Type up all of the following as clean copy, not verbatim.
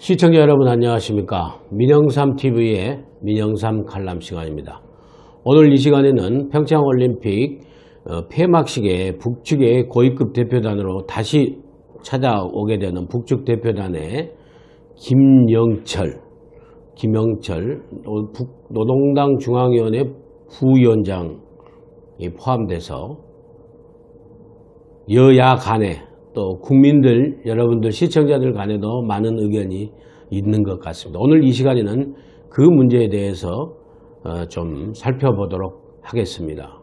시청자 여러분 안녕하십니까. 민영삼TV의 민영삼 칼럼 시간입니다. 오늘 이 시간에는 평창올림픽 폐막식에 북측의 고위급 대표단으로 다시 찾아오게 되는 북측 대표단의 김영철 노동당 중앙위원회 부위원장이 포함돼서 여야 간에 또 국민들 여러분들 시청자들 간에도 많은 의견이 있는 것 같습니다. 오늘 이 시간에는 그 문제에 대해서 좀 살펴보도록 하겠습니다.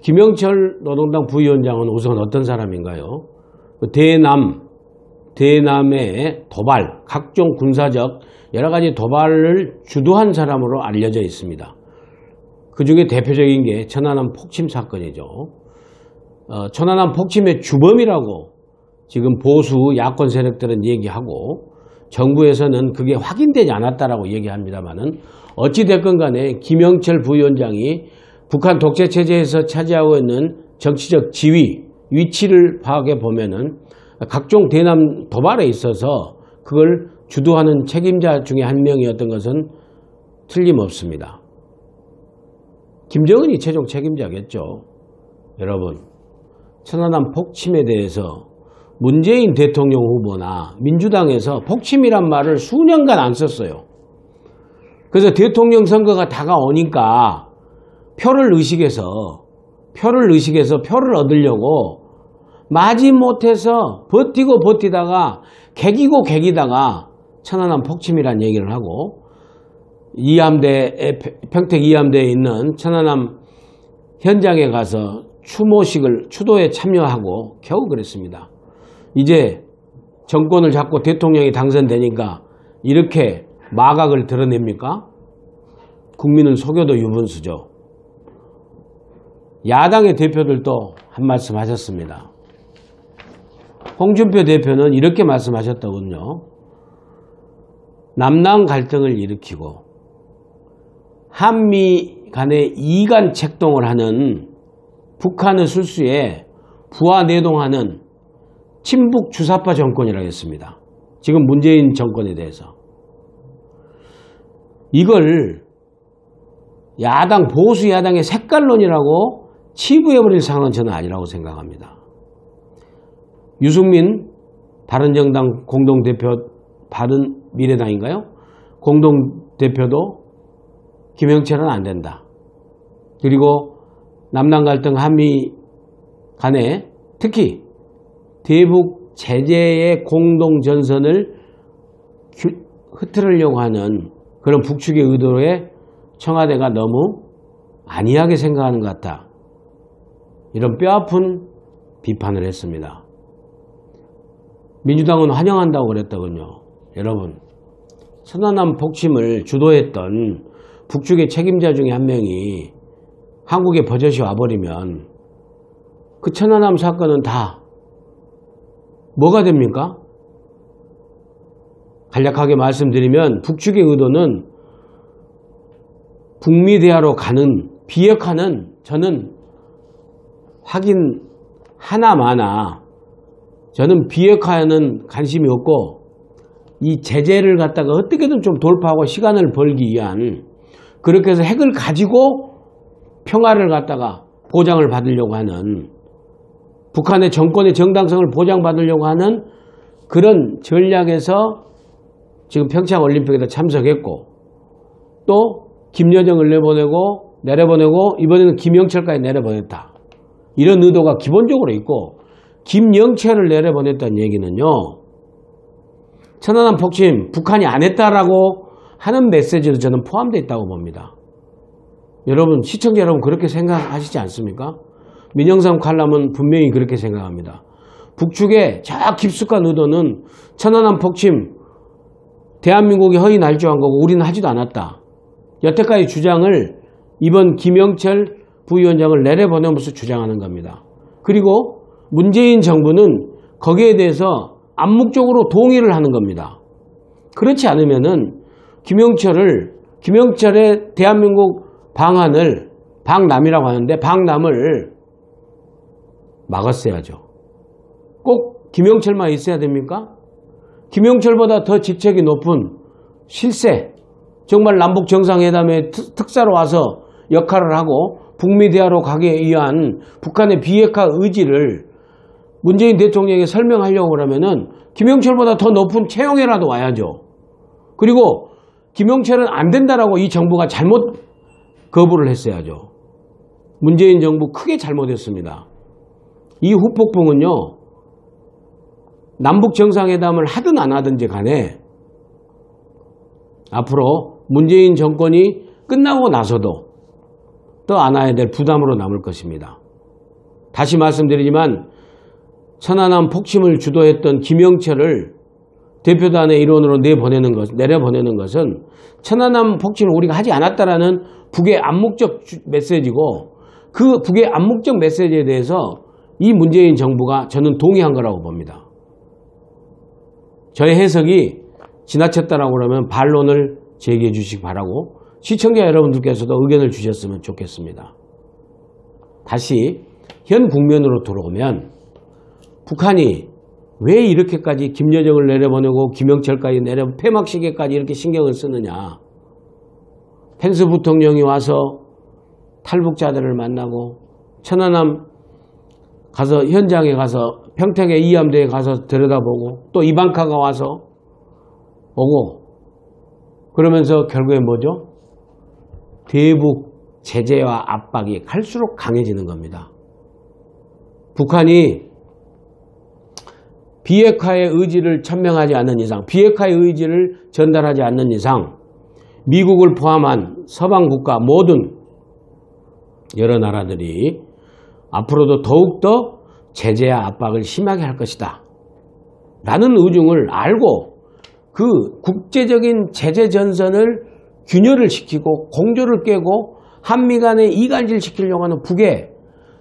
김영철 노동당 부위원장은 우선 어떤 사람인가요? 대남의 도발, 각종 군사적 여러 가지 도발을 주도한 사람으로 알려져 있습니다. 그 중에 대표적인 게 천안함 폭침 사건이죠. 천안함 폭침의 주범이라고 지금 보수 야권 세력들은 얘기하고 정부에서는 그게 확인되지 않았다라고 얘기합니다만은 어찌됐건 간에 김영철 부위원장이 북한 독재 체제에서 차지하고 있는 정치적 지위, 위치를 파악해 보면은 각종 대남 도발에 있어서 그걸 주도하는 책임자 중에 한 명이었던 것은 틀림없습니다. 김정은이 최종 책임자겠죠. 여러분, 천안함 폭침에 대해서 문재인 대통령 후보나 민주당에서 폭침이란 말을 수년간 안 썼어요. 그래서 대통령 선거가 다가오니까 표를 의식해서 표를 얻으려고 마지못해서 버티다가 개기다가 천안함 폭침이란 얘기를 하고 평택 이함대에 있는 천안함 현장에 가서 추도에 참여하고 겨우 그랬습니다. 이제 정권을 잡고 대통령이 당선되니까 이렇게 마각을 드러냅니까? 국민은 속여도 유분수죠. 야당의 대표들도 한 말씀 하셨습니다. 홍준표 대표는 이렇게 말씀하셨더군요. 남남 갈등을 일으키고 한미 간의 이간 책동을 하는 북한의 술수에 부하내동하는 친북 주사파 정권이라고 했습니다. 지금 문재인 정권에 대해서. 이걸 보수 야당의 색깔론이라고 치부해버릴 상황은 저는 아니라고 생각합니다. 유승민 바른정당 공동대표, 바른미래당인가요? 공동대표도 김영철은 안 된다. 그리고 남남 갈등 한미 간에 특히 대북 제재의 공동전선을 흐트르려고 하는 그런 북측의 의도에 청와대가 너무 안이하게 생각하는 것 같다. 이런 뼈아픈 비판을 했습니다. 민주당은 환영한다고 그랬더군요. 여러분, 천안함 폭침을 주도했던 북측의 책임자 중에 한 명이 한국에 버젓이 와버리면 그 천안함 사건은 다 뭐가 됩니까? 간략하게 말씀드리면 북측의 의도는 북미 대화로 가는 비핵화는 저는 확인 하나마나 저는 비핵화에는 관심이 없고 이 제재를 갖다가 어떻게든 좀 돌파하고 시간을 벌기 위한 그렇게 해서 핵을 가지고 평화를 갖다가 보장을 받으려고 하는 북한의 정권의 정당성을 보장받으려고 하는 그런 전략에서 지금 평창올림픽에도 참석했고 또 김여정을 내려보내고 이번에는 김영철까지 내려보냈다. 이런 의도가 기본적으로 있고 김영철을 내려보냈다는 얘기는요. 천안함 폭침 북한이 안 했다라고 하는 메시지도 저는 포함되어 있다고 봅니다. 여러분, 시청자 여러분 그렇게 생각하시지 않습니까? 민영삼 칼럼은 분명히 그렇게 생각합니다. 북측의 저 깊숙한 의도는 천안함 폭침 대한민국이 허위 날조한 거고 우리는 하지도 않았다. 여태까지 주장을 이번 김영철 부위원장을 내려보내면서 주장하는 겁니다. 그리고 문재인 정부는 거기에 대해서 암묵적으로 동의를 하는 겁니다. 그렇지 않으면은 김영철의 대한민국 방안을 방남이라고 하는데 방남을 막았어야죠. 꼭 김영철만 있어야 됩니까? 김영철보다 더 직책이 높은 실세, 정말 남북 정상회담에 특사로 와서 역할을 하고 북미 대화로 가기 위한 북한의 비핵화 의지를 문재인 대통령에게 설명하려고 하면은 김영철보다 더 높은 최영애라도 와야죠. 그리고 김영철은 안 된다라고 이 정부가 잘못 거부를 했어야죠. 문재인 정부 크게 잘못했습니다. 이 후폭풍은요, 남북 정상회담을 하든 안 하든지 간에 앞으로 문재인 정권이 끝나고 나서도 또 안아야 될 부담으로 남을 것입니다. 다시 말씀드리지만 천안함 폭침을 주도했던 김영철을 대표단의 일원으로 내려보내는 것은 천안함 폭침을 우리가 하지 않았다라는 북의 암묵적 메시지고, 그 북의 암묵적 메시지에 대해서 이 문재인 정부가 저는 동의한 거라고 봅니다. 저의 해석이 지나쳤다라고 그러면 반론을 제기해 주시기 바라고, 시청자 여러분들께서도 의견을 주셨으면 좋겠습니다. 다시 현 국면으로 돌아오면 북한이 왜 이렇게까지 김여정을 내려보내고 김영철까지 폐막시계까지 이렇게 신경을 쓰느냐. 펜스 부통령이 와서 탈북자들을 만나고 천안함 가서 현장에 가서 평택의 이함대에 가서 들여다보고 또 이방카가 와서 오고, 그러면서 결국에 뭐죠? 대북 제재와 압박이 갈수록 강해지는 겁니다. 북한이 비핵화의 의지를 천명하지 않는 이상, 비핵화의 의지를 전달하지 않는 이상 미국을 포함한 서방 국가 모든 여러 나라들이 앞으로도 더욱더 제재와 압박을 심하게 할 것이다 라는 의중을 알고 그 국제적인 제재 전선을 균열을 시키고 공조를 깨고 한미 간에 이간질 시키려고 하는 북의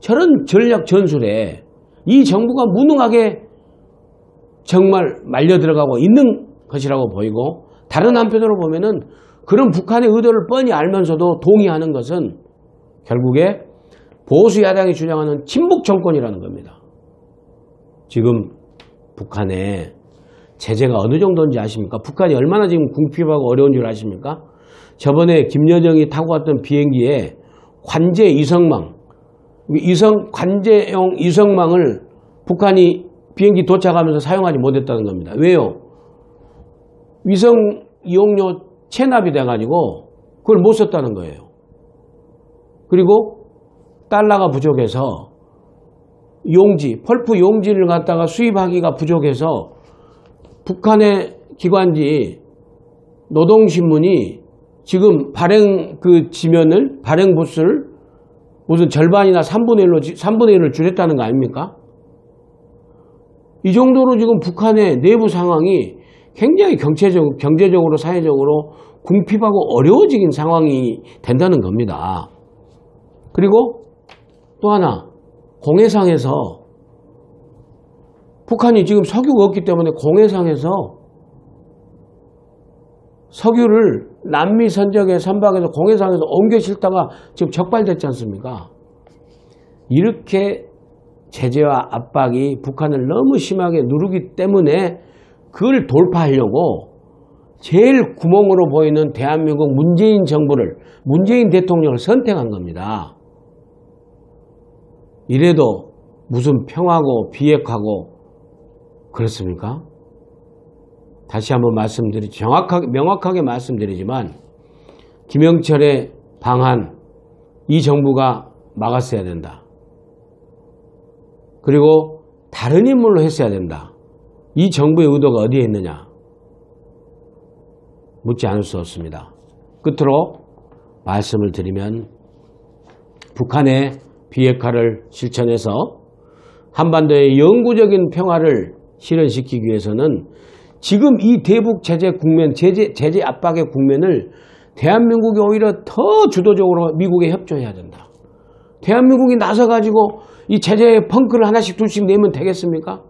저런 전략 전술에 이 정부가 무능하게 정말 말려 들어가고 있는 것이라고 보이고, 다른 한편으로 보면은 그런 북한의 의도를 뻔히 알면서도 동의하는 것은 결국에 보수 야당이 주장하는 친북 정권이라는 겁니다. 지금 북한의 제재가 어느 정도인지 아십니까? 북한이 얼마나 지금 궁핍하고 어려운 줄 아십니까? 저번에 김여정이 타고 왔던 비행기에 관제 이성망, 관제용 이성망을 북한이 비행기 도착하면서 사용하지 못했다는 겁니다. 왜요? 위성 이용료 체납이 돼가지고 그걸 못 썼다는 거예요. 그리고 달러가 부족해서 용지, 펄프 용지를 갖다가 수입하기가 부족해서 북한의 기관지 노동신문이 지금 발행 지면을, 발행 부수를 무슨 절반이나 3분의 1을 줄였다는 거 아닙니까? 이 정도로 지금 북한의 내부 상황이 굉장히 경제적으로 사회적으로 궁핍하고 어려워지긴 상황이 된다는 겁니다. 그리고 또 하나, 공해상에서 북한이 지금 석유가 없기 때문에 공해상에서 석유를 남미 선적의 선박에서 공해상에서 옮겨 싣다가 지금 적발됐지 않습니까? 이렇게 제재와 압박이 북한을 너무 심하게 누르기 때문에 그걸 돌파하려고 제일 구멍으로 보이는 대한민국 문재인 정부를, 문재인 대통령을 선택한 겁니다. 이래도 무슨 평화고 비핵화고 그렇습니까? 다시 한번 명확하게 말씀드리지만 김영철의 방한, 이 정부가 막았어야 된다. 그리고 다른 인물로 했어야 된다. 이 정부의 의도가 어디에 있느냐? 묻지 않을 수 없습니다. 끝으로 말씀을 드리면 북한의 비핵화를 실천해서 한반도의 영구적인 평화를 실현시키기 위해서는 지금 이 대북 제재 국면, 제재 압박의 국면을 대한민국이 오히려 더 주도적으로 미국에 협조해야 된다. 대한민국이 나서가지고 이 제재의 펑크를 하나씩 둘씩 내면 되겠습니까?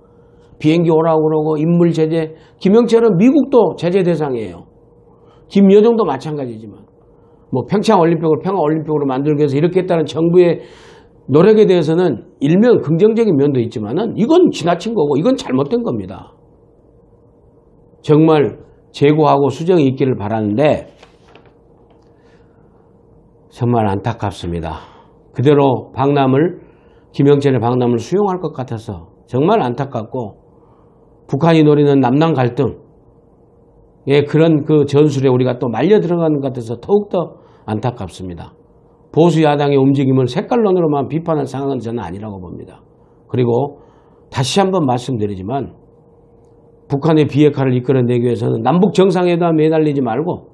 비행기 오라고 그러고 인물 제재, 김영철은 미국도 제재 대상이에요. 김여정도 마찬가지지만 뭐 평창올림픽을 평화올림픽으로 만들기 위해서 이렇게 했다는 정부의 노력에 대해서는 일면 긍정적인 면도 있지만은 이건 지나친 거고 이건 잘못된 겁니다. 정말 재고하고 수정이 있기를 바라는데 정말 안타깝습니다. 그대로 김영철의 방남을 수용할 것 같아서 정말 안타깝고 북한이 노리는 남남 갈등 그런 그 전술에 우리가 또 말려 들어가는 것 같아서 더욱더 안타깝습니다. 보수 야당의 움직임을 색깔론으로만 비판할 상황은 저는 아니라고 봅니다. 그리고 다시 한번 말씀드리지만 북한의 비핵화를 이끌어내기 위해서는 남북 정상회담에 매달리지 말고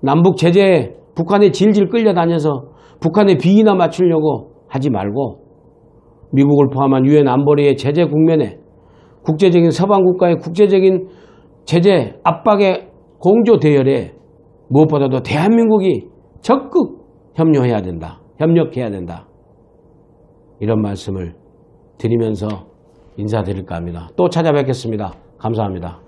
남북 제재에 북한에 질질 끌려다녀서 북한의 비위나 맞추려고 하지 말고 미국을 포함한 유엔 안보리의 제재 국면에 국제적인 서방 국가의 국제적인 제재 압박의 공조 대열에 무엇보다도 대한민국이 적극 협력해야 된다. 이런 말씀을 드리면서 인사드릴까 합니다. 또 찾아뵙겠습니다. 감사합니다.